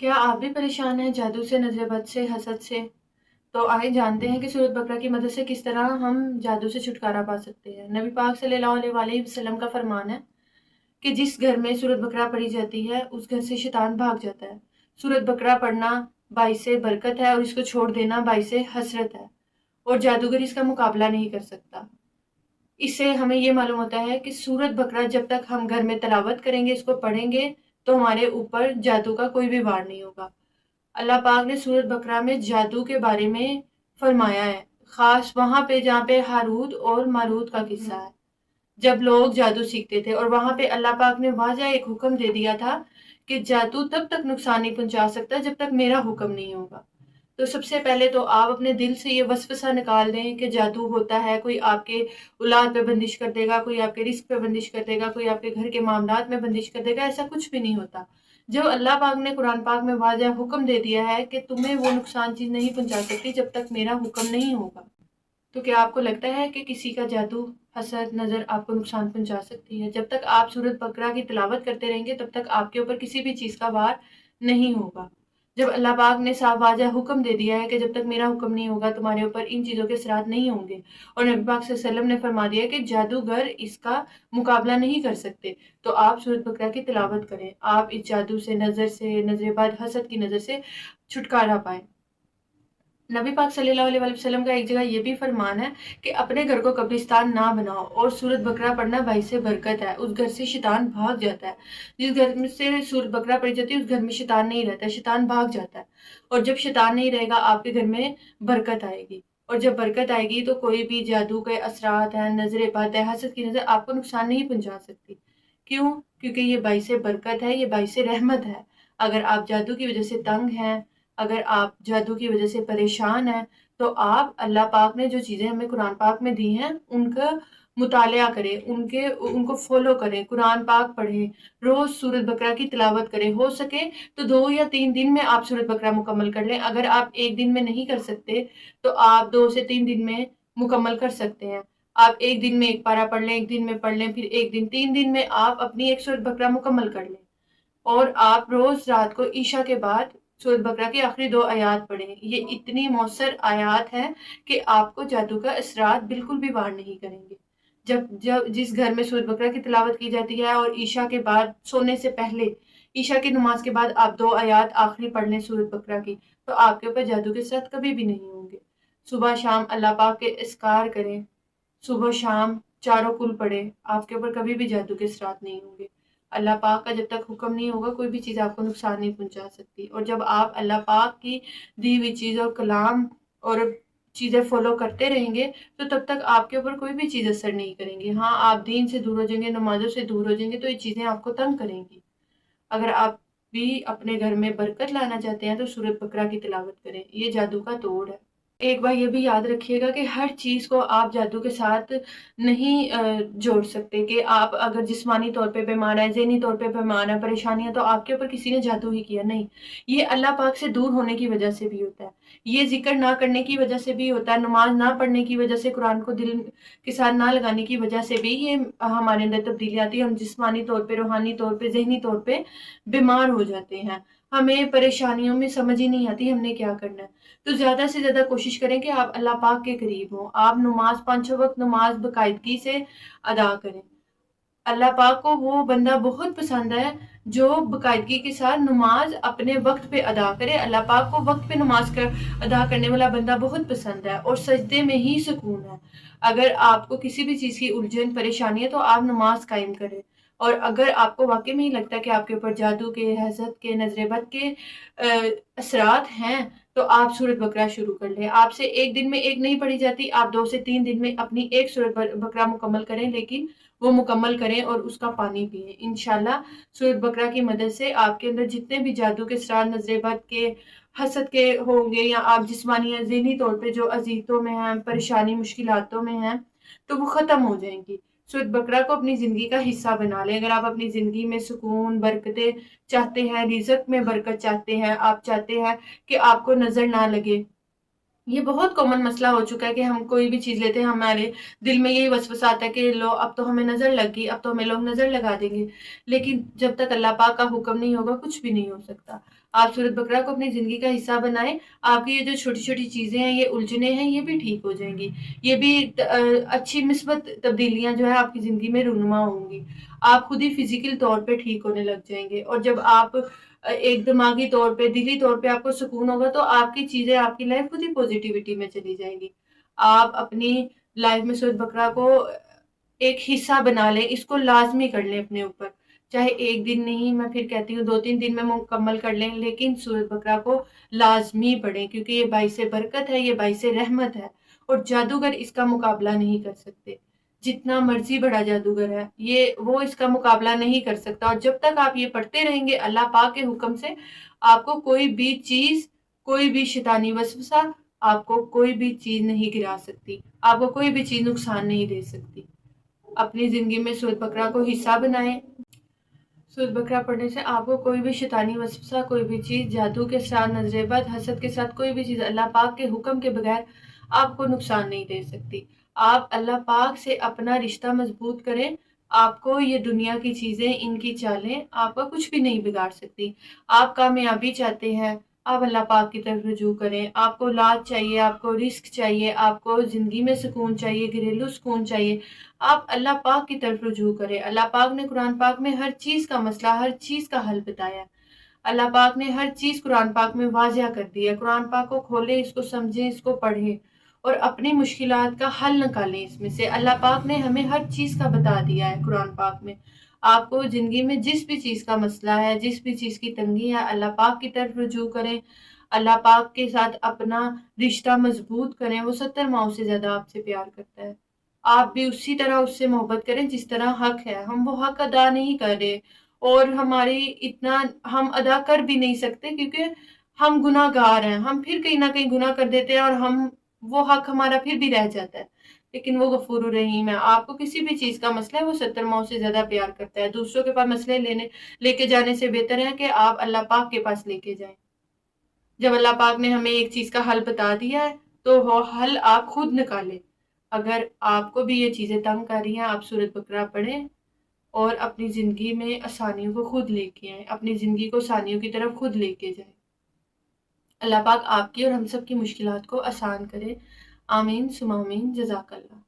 کیا آپ بھی پریشان ہیں جادو سے، نظر بد سے، حسد سے؟ تو آئے جانتے ہیں کہ سورۃ بقرہ کی مدد سے کس طرح ہم جادو سے چھٹکارا پا سکتے ہیں۔ نبی پاک صلی اللہ علیہ وآلہ وسلم کا فرمان ہے کہ جس گھر میں سورۃ بقرہ پڑھی جاتی ہے اس گھر سے شیطان بھاگ جاتا ہے۔ سورۃ بقرہ پڑھنا باعث برکت ہے اور اس کو چھوڑ دینا باعث حسرت ہے، اور جادوگر اس کا مقابلہ نہیں کر سکتا۔ اس سے ہمیں یہ معلوم ہوتا ہے کہ سورۃ بقرہ جب تک ہم گھر میں تلاوت کریں گے، اس کو پڑھیں گے، تو ہمارے اوپر جادو کا کوئی بھی وار نہیں ہوگا۔ اللہ پاک نے سورۃ بقرہ میں جادو کے بارے میں فرمایا ہے، خاص وہاں پہ جہاں پہ ہاروت اور ماروت کا قصہ ہے، جب لوگ جادو سیکھتے تھے، اور وہاں پہ اللہ پاک نے واضح ایک حکم دے دیا تھا کہ جادو تب تک نقصان نہیں پہنچا سکتا جب تک میرا حکم نہیں ہوگا۔ تو سب سے پہلے تو آپ اپنے دل سے یہ وسوسہ نکال دیں کہ جادو ہوتا ہے، کوئی آپ کے اولاد پہ بندش کر دے گا، کوئی آپ کے رزق پہ بندش کر دے گا، کوئی آپ کے گھر کے معاملات میں بندش کر دے گا۔ ایسا کچھ بھی نہیں ہوتا۔ جب اللہ پاک نے قرآن پاک میں واضح حکم دے دیا ہے کہ تمہیں وہ نقصان چیز نہیں پہنچا سکتی جب تک میرا حکم نہیں ہوگا، تو کیا آپ کو لگتا ہے کہ کسی کا جادو، حسد، نظر آپ کو نقصان پہنچا سکتی ہے؟ جب تک آپ سورۃ بقرہ کی تلاوت کرتے رہیں گے تب تک آپ کے اوپر کسی بھی چیز کا وار نہیں ہوگا۔ جب اللہ پاک نے صاف واضح حکم دے دیا ہے کہ جب تک میرا حکم نہیں ہوگا تمہارے اوپر ان چیزوں کے اثرات نہیں ہوں گے، اور نبی پاک صلی اللہ علیہ وسلم نے فرما دیا کہ جادوگر اس کا مقابلہ نہیں کر سکتے، تو آپ سورۃ بقرہ کی تلاوت کریں، آپ اس جادو سے، نظر سے، نظر بد، حسد کی نظر سے چھٹکارا پائیں۔ نبی پاک صلی اللہ علیہ وسلم کا ایک جگہ یہ بھی فرمان ہے کہ اپنے گھر کو قبرستان نہ بناؤ، اور سورۃ بقرہ پڑھنا باعث برکت ہے، اس گھر سے شیطان بھاگ جاتا ہے۔ جس گھر میں سے سورۃ بقرہ پڑھی جاتی ہے اس گھر میں شیطان نہیں رہتا، شیطان بھاگ جاتا ہے، اور جب شیطان نہیں رہے گا آپ کے گھر میں برکت آئے گی، اور جب برکت آئے گی تو کوئی بھی جادو کے اثرات ہیں، نظر بد ہے، حسد کی نظر آپ کو نقصان نہیں پہنچا سکتی۔ کیوں؟ کیونکہ یہ باعث برکت ہے، یہ باعث رحمت ہے۔ اگر آپ جادو کی وجہ سے تنگ ہیں، اگر آپ جادو کی وجہ سے پریشان ہیں، تو آپ اللہ پاک نے جو چیزیں ہمیں قرآن پاک میں دی ہیں ان کا مطالعہ کریں، ان کو فالو کریں، قرآن پاک پڑھیں، روز سورۃ بقرہ کی تلاوت کریں، ہو سکے تو 2 یا 3 دن میں آپ سورۃ بقرہ مکمل کر لیں۔ اگر آپ ایک دن میں نہیں کر سکتے تو آپ 2 سے 3 دن میں مکمل کر سکتے ہیں۔ آپ ایک دن میں ایک پارہ پڑھ لیں، ایک دن میں پڑھ لیں، پھر ایک دن، 3 دن میں آپ اپنی ایک سورۃ بقرہ مکمل کر لیں، اور آپ روز رات کو عشاء کے بعد سورۃ بقرہ کی آخری 2 آیات پڑھیں۔ یہ اتنی مؤثر آیات ہیں کہ آپ کو جادو کا اثرات بالکل بھی وار نہیں کریں گے۔ جب جس گھر میں سورۃ بقرہ کی تلاوت کی جاتی ہے اور عشاء کے بعد سونے سے پہلے، عشاء کی نماز کے بعد آپ 2 آیات آخری پڑھ لیں سورۃ بقرہ کی، تو آپ کے اوپر جادو کے اثرات کبھی بھی نہیں ہوں گے۔ صبح شام اللہ پاک کے اذکار کریں، صبح شام چاروں کل پڑھیں، آپ کے اوپر کبھی بھی جادو کے اثرات نہیں ہوں گے۔ اللہ پاک کا جب تک حکم نہیں ہوگا کوئی بھی چیز آپ کو نقصان نہیں پہنچا سکتی، اور جب آپ اللہ پاک کی دی ہوئی چیز اور کلام اور چیزیں فالو کرتے رہیں گے تو تب تک آپ کے اوپر کوئی بھی چیز اثر نہیں کریں گے۔ ہاں، آپ دین سے دور ہو جائیں گے، نمازوں سے دور ہو جائیں گے تو یہ چیزیں آپ کو تنگ کریں گی۔ اگر آپ بھی اپنے گھر میں برکت لانا چاہتے ہیں تو سورۃ بقرہ کی تلاوت کریں، یہ جادو کا توڑ ہے۔ ایک بار یہ بھی یاد رکھیے گا کہ ہر چیز کو آپ جادو کے ساتھ نہیں جوڑ سکتے، کہ آپ اگر جسمانی طور پہ بیمار ہیں، ذہنی طور پہ بیمار ہیں، پریشانی ہے، تو آپ کے اوپر کسی نے جادو ہی کیا نہیں۔ یہ اللہ پاک سے دور ہونے کی وجہ سے بھی ہوتا ہے، یہ ذکر نہ کرنے کی وجہ سے بھی ہوتا ہے، نماز نہ پڑھنے کی وجہ سے، قرآن کو دل کے ساتھ نہ لگانے کی وجہ سے بھی یہ ہمارے اندر تبدیلی آتی ہے، ہم جسمانی طور پہ، روحانی طور پہ، ذہنی طور پہ بیمار ہو جاتے ہیں، ہمیں پریشانیوں میں سمجھ ہی نہیں آتی ہم نے کیا کرنا ہے۔ تو زیادہ سے زیادہ کوشش کریں کہ آپ اللہ پاک کے قریب ہوں، آپ نماز 5 وقت نماز باقاعدگی سے ادا کریں۔ اللہ پاک کو وہ بندہ بہت پسند ہے جو باقاعدگی کے ساتھ نماز اپنے وقت پہ ادا کرے۔ اللہ پاک کو وقت پہ نماز ادا کرنے والا بندہ بہت پسند ہے، اور سجدے میں ہی سکون ہے۔ اگر آپ کو کسی بھی چیز کی الجھن پریشانی ہے تو آپ نماز قائم کریں، اور اگر آپ کو واقعی میں ہی لگتا ہے کہ آپ کے اوپر جادو کے، حسد کے، نظر بد کے اثرات ہیں تو آپ سورۃ بقرہ شروع کر لیں۔ آپ سے ایک دن میں ایک نہیں پڑھی جاتی، آپ 2 سے 3 دن میں اپنی ایک سورۃ بقرہ مکمل کریں، لیکن وہ مکمل کریں اور اس کا پانی پیئیں۔ انشاءاللہ سورۃ بقرہ کی مدد سے آپ کے اندر جتنے بھی جادو کے اثرات، نظر بد کے، حسد کے ہوں گے، یا آپ جسمانی یا ذہنی طور پہ جو اذیتوں میں ہیں، پریشانی، مشکلاتوں میں ہیں، تو وہ ختم ہو جائیں گی۔ سورۃ بقرہ کو اپنی زندگی کا حصہ بنا لیں۔ اگر آپ اپنی زندگی میں سکون، برکتیں چاہتے ہیں، رزق میں برکت چاہتے ہیں، آپ چاہتے ہیں کہ آپ کو نظر نہ لگے، یہ بہت کامن مسئلہ ہو چکا ہے کہ ہم کوئی بھی چیز لیتے ہیں ہمارے دل میں یہی وسوسہ آتا ہے کہ لو اب تو ہمیں نظر لگ گئی، اب تو ہمیں لوگ نظر لگا دیں گے، لیکن جب تک اللہ پاک کا حکم نہیں ہوگا کچھ بھی نہیں ہو سکتا۔ آپ سورۃ بقرہ کو اپنی زندگی کا حصہ بنائیں، آپ کی یہ جو چھوٹی چھوٹی چیزیں ہیں، یہ الجھنیں ہیں، یہ بھی ٹھیک ہو جائیں گی، یہ بھی اچھی مثبت تبدیلیاں جو ہے آپ کی زندگی میں رونما ہوں گی، آپ خود ہی فزیکل طور پہ ٹھیک ہونے لگ جائیں گے، اور جب آپ ایک دماغی طور پہ، دلی طور پہ آپ کو سکون ہوگا تو آپ کی چیزیں، آپ کی لائف خود ہی پوزیٹیوٹی میں چلی جائیں گی۔ آپ اپنی لائف میں سورۃ بقرہ کو ایک حصہ بنا لیں، اس کو لازمی کر لیں اپنے اوپر، چاہے ایک دن نہیں، میں پھر کہتی ہوں 2-3 دن میں مکمل کر لیں، لیکن سورۃ بقرہ کو لازمی پڑھیں، کیونکہ یہ باعث برکت ہے، یہ باعث رحمت ہے، اور جادوگر اس کا مقابلہ نہیں کر سکتے، جتنا مرضی بڑا جادوگر ہے وہ اس کا مقابلہ نہیں کر سکتا، اور جب تک آپ یہ پڑھتے رہیں گے اللہ پاک کے حکم سے، آپ کو کوئی بھی چیز، کوئی بھی شیطانی وسوسہ، آپ کو کوئی بھی چیز نہیں گرا سکتی، آپ کو کوئی بھی چیز نقصان نہیں دے سکتی۔ اپنی زندگی میں سورۃ بقرہ کو حصہ بنائیں۔ سورۃ بقرہ پڑھنے سے آپ کو کوئی بھی شیطانی وسوسہ، کوئی بھی چیز، جادو کے ساتھ، نظر بد، حسد کے ساتھ، کوئی بھی چیز اللہ پاک کے حکم کے بغیر آپ کو نقصان نہیں دے سکتی۔ آپ اللہ پاک سے اپنا رشتہ مضبوط کریں، آپ کو یہ دنیا کی چیزیں، ان کی چالیں آپ کا کچھ بھی نہیں بگاڑ سکتی۔ آپ کامیابی چاہتے ہیں، آپ اللہ پاک کی طرف رجوع کریں، آپ کو اولاد چاہیے، آپ کو رزق چاہیے، آپ کو زندگی میں سکون چاہیے، گھریلو سکون چاہیے، آپ اللہ پاک کی طرف رجوع کریں۔ اللہ پاک نے قرآن پاک میں ہر چیز کا مسئلہ، ہر چیز کا حل بتایا ہے۔ اللہ پاک نے ہر چیز قرآن پاک میں واضح کر دی ہے۔ قرآن پاک کو کھولیں، اس کو سمجھیں، اس کو پڑھیں، اور اپنی مشکلات کا حل نکالیں اس میں سے۔ اللہ پاک نے ہمیں ہر چیز کا بتا دیا ہے قرآن پاک میں۔ آپ کو زندگی میں جس بھی چیز کا مسئلہ ہے، جس بھی چیز کی تنگی ہے، اللہ پاک کی طرف رجوع کریں، اللہ پاک کے ساتھ اپنا رشتہ مضبوط کریں۔ وہ 70 ماؤں سے زیادہ آپ سے پیار کرتا ہے، آپ بھی اسی طرح اس سے محبت کریں جس طرح حق ہے۔ ہم وہ حق ادا نہیں کر رہے، اور ہماری اتنا ہم ادا کر بھی نہیں سکتے، کیونکہ ہم گناہ گار ہیں، ہم پھر کہیں نہ کہیں گناہ کر دیتے ہیں، اور وہ حق ہمارا پھر بھی رہ جاتا ہے، لیکن وہ غفور الرحیم ہے۔ آپ کو کسی بھی چیز کا مسئلہ ہے، وہ 70 ماؤں سے زیادہ پیار کرتا ہے۔ دوسروں کے پاس مسئلے لے کے جانے سے بہتر ہے کہ آپ اللہ پاک کے پاس لے کے جائیں۔ جب اللہ پاک نے ہمیں ایک چیز کا حل بتا دیا ہے تو وہ حل آپ خود نکالیں۔ اگر آپ کو بھی یہ چیزیں تنگ کر رہی ہیں، آپ سورۃ بقرہ پڑھیں اور اپنی زندگی میں آسانیوں کو خود لے کے آئیں، اپنی زندگی کو آسانیوں کی طرف خود لے کے جائیں۔ اللہ پاک آپ کی اور ہم سب کی مشکلات کو آسان کرے۔ آمین ثم آمین۔ جزاک اللہ۔